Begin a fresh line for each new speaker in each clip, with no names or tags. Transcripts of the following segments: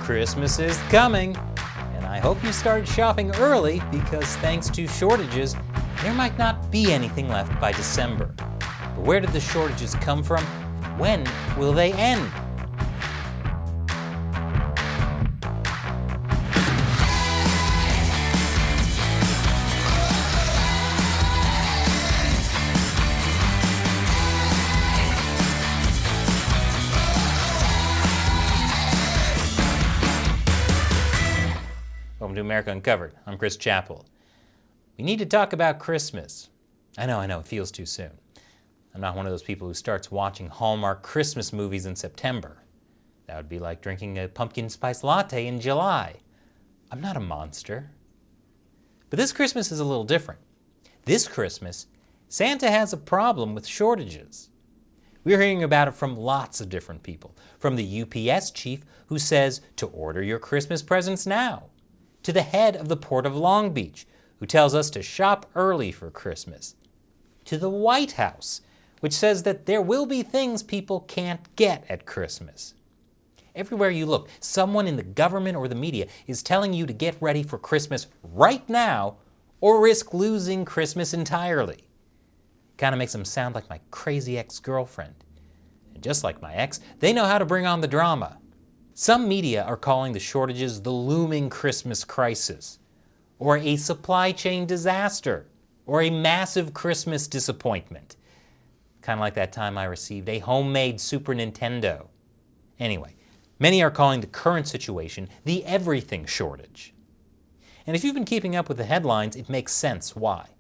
Christmas is coming, and I hope you started shopping early because thanks to shortages, there might not be anything left by December. But where did the shortages come from? When will they end? Welcome to America Uncovered. I'm Chris Chappell. We need to talk about Christmas. I know, it feels too soon. I'm not one of those people who starts watching Hallmark Christmas movies in September. That would be like drinking a pumpkin spice latte in July. I'm not a monster. But this Christmas is a little different. This Christmas, Santa has a problem with shortages. We're hearing about it from lots of different people. From the UPS chief who says to order your Christmas presents now, to the head of the Port of Long Beach, who tells us to shop early for Christmas, to the White House, which says that there will be things people can't get at Christmas. Everywhere you look, someone in the government or the media is telling you to get ready for Christmas right now or risk losing Christmas entirely. Kind of makes them sound like my crazy ex-girlfriend. And just like my ex, they know how to bring on the drama. Some media are calling the shortages the looming Christmas crisis, or a supply chain disaster, or a massive Christmas disappointment. Kind of like that time I received a homemade Super Nintendo. Anyway, many are calling the current situation the everything shortage. And if you've been keeping up with the headlines, it makes sense why.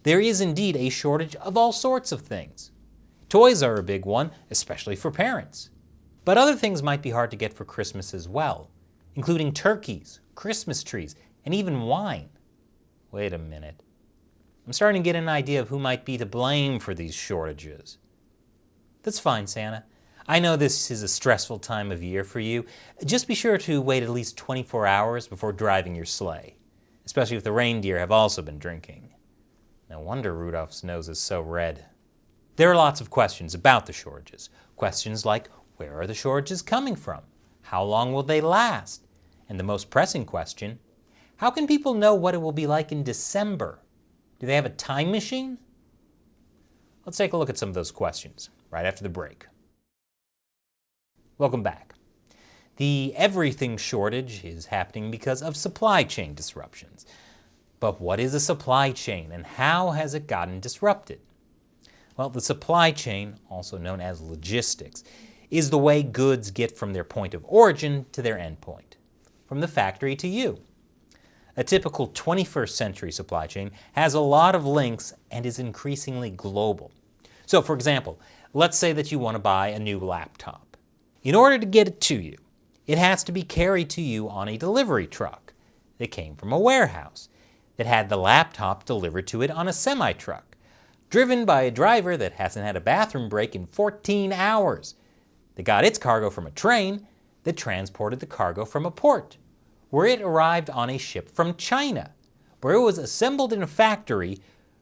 There is indeed a shortage of all sorts of things. Toys are a big one, especially for parents. But other things might be hard to get for Christmas as well, including turkeys, Christmas trees, and even wine. Wait a minute. I'm starting to get an idea of who might be to blame for these shortages. That's fine, Santa. I know this is a stressful time of year for you. Just be sure to wait at least 24 hours before driving your sleigh, especially if the reindeer have also been drinking. No wonder Rudolph's nose is so red. There are lots of questions about the shortages. Questions like, where are the shortages coming from? How long will they last? And the most pressing question, how can people know what it will be like in December? Do they have a time machine? Let's take a look at some of those questions right after the break. Welcome back. The everything shortage is happening because of supply chain disruptions. But what is a supply chain and how has it gotten disrupted? Well, the supply chain, also known as logistics, is the way goods get from their point of origin to their end point, from the factory to you. A typical 21st century supply chain has a lot of links and is increasingly global. So for example, let's say that you want to buy a new laptop. In order to get it to you, it has to be carried to you on a delivery truck that came from a warehouse that had the laptop delivered to it on a semi-truck, driven by a driver that hasn't had a bathroom break in 14 hours. They got its cargo from a train that transported the cargo from a port, where it arrived on a ship from China, where it was assembled in a factory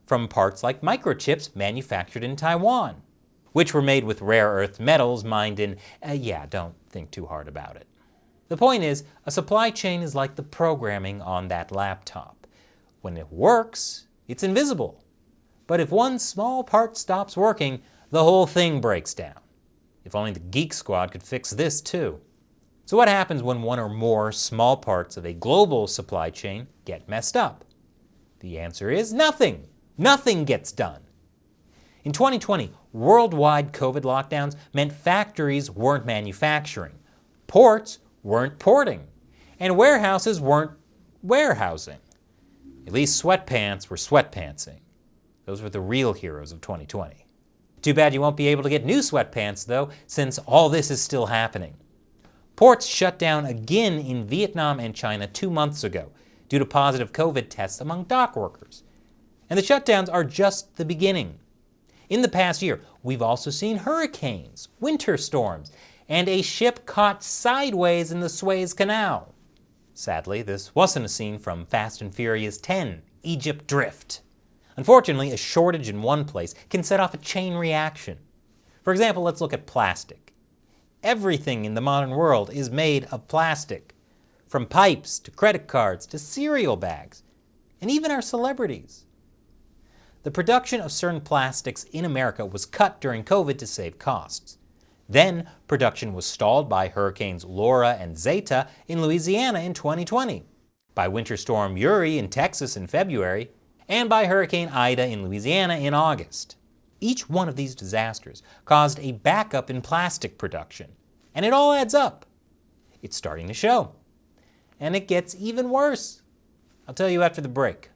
from parts like microchips manufactured in Taiwan, which were made with rare earth metals mined in, don't think too hard about it. The point is, a supply chain is like the programming on that laptop. When it works, it's invisible. But if one small part stops working, the whole thing breaks down. If only the Geek Squad could fix this too. So what happens when one or more small parts of a global supply chain get messed up? The answer is nothing. Nothing gets done. In 2020, worldwide COVID lockdowns meant factories weren't manufacturing, ports weren't porting, and warehouses weren't warehousing. At least sweatpants were sweatpantsing. Those were the real heroes of 2020. Too bad you won't be able to get new sweatpants, though, since all this is still happening. Ports shut down again in Vietnam and China 2 months ago due to positive COVID tests among dock workers. And the shutdowns are just the beginning. In the past year, we've also seen hurricanes, winter storms, and a ship caught sideways in the Suez Canal. Sadly, this wasn't a scene from Fast and Furious 10, Egypt Drift. Unfortunately, a shortage in one place can set off a chain reaction. For example, let's look at plastic. Everything in the modern world is made of plastic. from pipes to credit cards to cereal bags, and even our celebrities. The production of certain plastics in America was cut during COVID to save costs. Then, production was stalled by hurricanes Laura and Zeta in Louisiana in 2020, by Winter Storm Uri in Texas in February, and by Hurricane Ida in Louisiana in August. Each one of these disasters caused a backup in plastic production, and it all adds up. It's starting to show. And it gets even worse. I'll tell you after the break.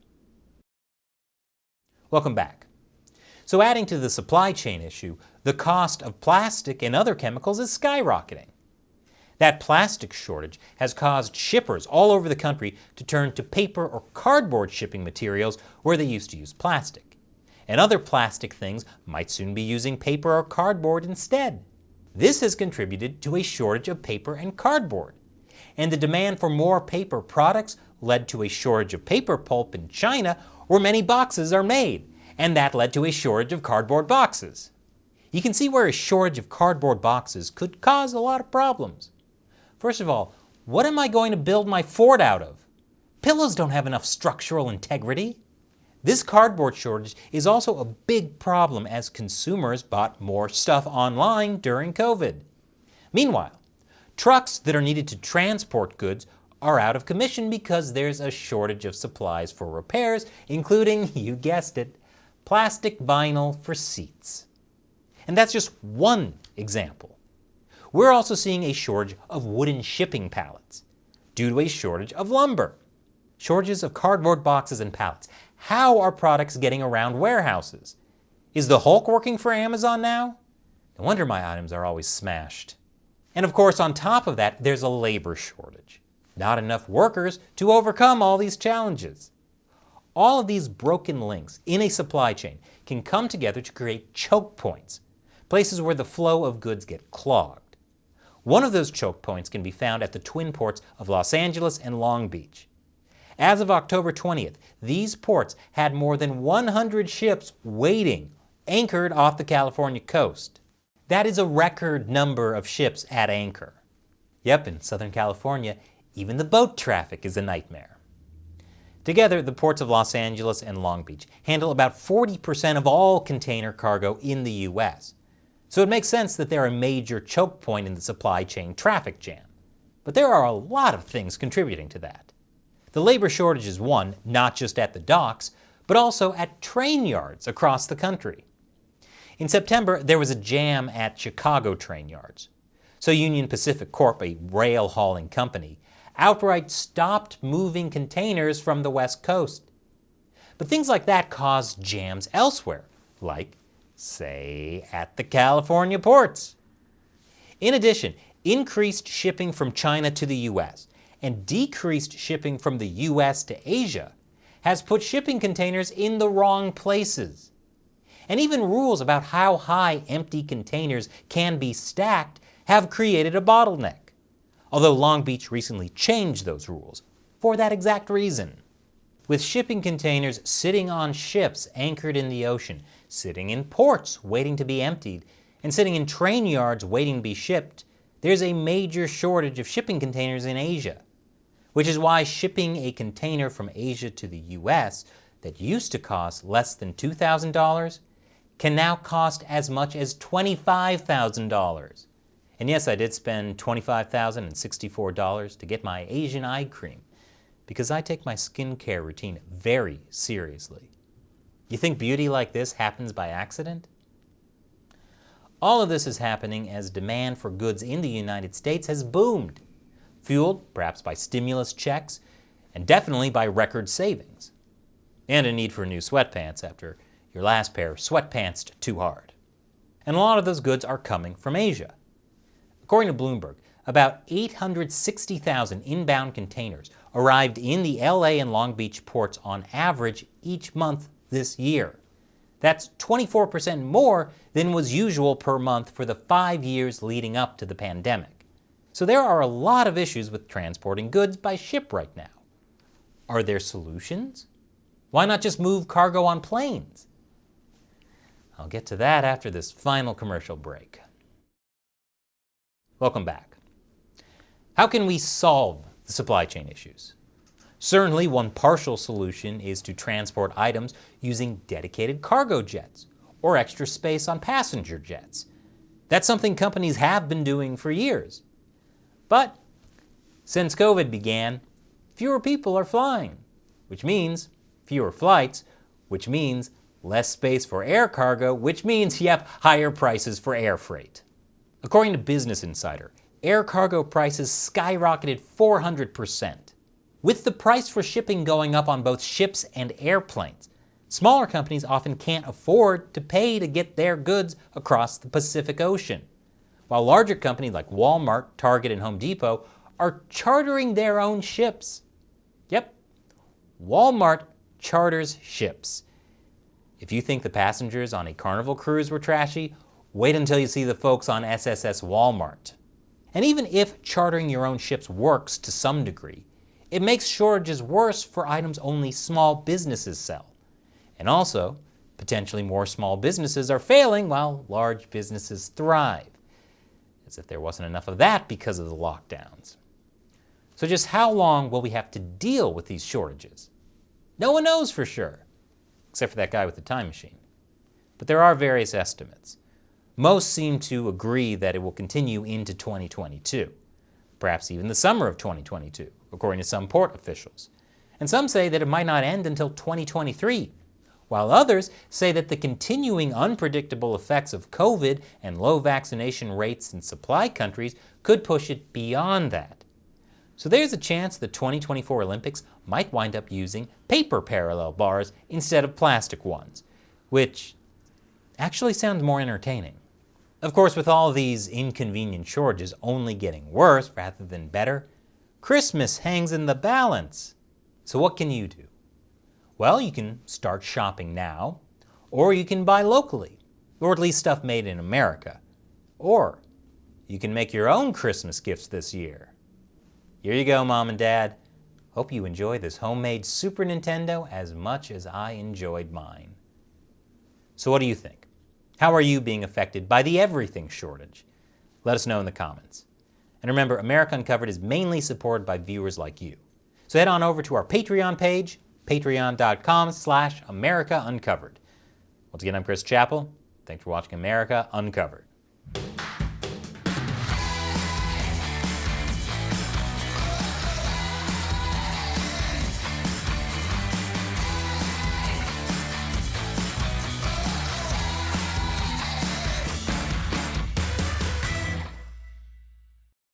Welcome back. So adding to the supply chain issue, the cost of plastic and other chemicals is skyrocketing. That plastic shortage has caused shippers all over the country to turn to paper or cardboard shipping materials where they used to use plastic. And other plastic things might soon be using paper or cardboard instead. This has contributed to a shortage of paper and cardboard. And the demand for more paper products led to a shortage of paper pulp in China, where many boxes are made, and that led to a shortage of cardboard boxes. You can see where a shortage of cardboard boxes could cause a lot of problems. First of all, what am I going to build my fort out of? Pillows don't have enough structural integrity. This cardboard shortage is also a big problem as consumers bought more stuff online during COVID. Meanwhile, trucks that are needed to transport goods are out of commission because there's a shortage of supplies for repairs, including, you guessed it, plastic vinyl for seats. And that's just one example. We're also seeing a shortage of wooden shipping pallets due to a shortage of lumber. Shortages of cardboard boxes and pallets. How are products getting around warehouses? Is the Hulk working for Amazon now? No wonder my items are always smashed. And of course, on top of that, there's a labor shortage. Not enough workers to overcome all these challenges. All of these broken links in a supply chain can come together to create choke points, places where the flow of goods get clogged. One of those choke points can be found at the twin ports of Los Angeles and Long Beach. As of October 20th, these ports had more than 100 ships waiting, anchored off the California coast. That is a record number of ships at anchor. Yep, in Southern California, even the boat traffic is a nightmare. Together, the ports of Los Angeles and Long Beach handle about 40% of all container cargo in the U.S. So it makes sense that they're a major choke point in the supply chain traffic jam. But there are a lot of things contributing to that. The labor shortage is one, not just at the docks, but also at train yards across the country. In September, there was a jam at Chicago train yards. So Union Pacific Corp, a rail hauling company, outright stopped moving containers from the West Coast. But things like that caused jams elsewhere, like, say, at the California ports. In addition, increased shipping from China to the U.S. and decreased shipping from the U.S. to Asia has put shipping containers in the wrong places. And even rules about how high empty containers can be stacked have created a bottleneck. Although Long Beach recently changed those rules for that exact reason. With shipping containers sitting on ships anchored in the ocean, sitting in ports waiting to be emptied, and sitting in train yards waiting to be shipped, there's a major shortage of shipping containers in Asia. Which is why shipping a container from Asia to the U.S. that used to cost less than $2,000 can now cost as much as $25,000. And yes, I did spend $25,064 to get my Asian eye cream because I take my skincare routine very seriously. You think beauty like this happens by accident? All of this is happening as demand for goods in the United States has boomed, fueled perhaps by stimulus checks and definitely by record savings, and a need for new sweatpants after your last pair sweatpantsed too hard. And a lot of those goods are coming from Asia. According to Bloomberg, about 860,000 inbound containers arrived in the LA and Long Beach ports on average each month this year. That's 24% more than was usual per month for the 5 years leading up to the pandemic. So there are a lot of issues with transporting goods by ship right now. Are there solutions? Why not just move cargo on planes? I'll get to that after this final commercial break. Welcome back. How can we solve the supply chain issues. Certainly, one partial solution is to transport items using dedicated cargo jets or extra space on passenger jets. That's something companies have been doing for years. But since COVID began, fewer people are flying, which means fewer flights, which means less space for air cargo, which means, higher prices for air freight. According to Business Insider, air cargo prices skyrocketed 400%. With the price for shipping going up on both ships and airplanes, smaller companies often can't afford to pay to get their goods across the Pacific Ocean, while larger companies like Walmart, Target, and Home Depot are chartering their own ships. Yep, Walmart charters ships. If you think the passengers on a Carnival cruise were trashy, wait until you see the folks on SSS Walmart. And even if chartering your own ships works to some degree, it makes shortages worse for items only small businesses sell. And also, potentially more small businesses are failing while large businesses thrive. As if there wasn't enough of that because of the lockdowns. So just how long will we have to deal with these shortages? No one knows for sure, except for that guy with the time machine. But there are various estimates. Most seem to agree that it will continue into 2022, perhaps even the summer of 2022, according to some port officials. And some say that it might not end until 2023, while others say that the continuing unpredictable effects of COVID and low vaccination rates in supply countries could push it beyond that. So there's a chance the 2024 Olympics might wind up using paper parallel bars instead of plastic ones, which actually sounds more entertaining. Of course, with all these inconvenient shortages only getting worse rather than better, Christmas hangs in the balance. So what can you do? Well, you can start shopping now, or you can buy locally, or at least stuff made in America. Or you can make your own Christmas gifts this year. Here you go, Mom and Dad. Hope you enjoy this homemade Super Nintendo as much as I enjoyed mine. So what do you think? How are you being affected by the everything shortage? Let us know in the comments. And remember, America Uncovered is mainly supported by viewers like you. So head on over to our Patreon page, patreon.com/AmericaUncovered. Once again, I'm Chris Chappell. Thanks for watching America Uncovered.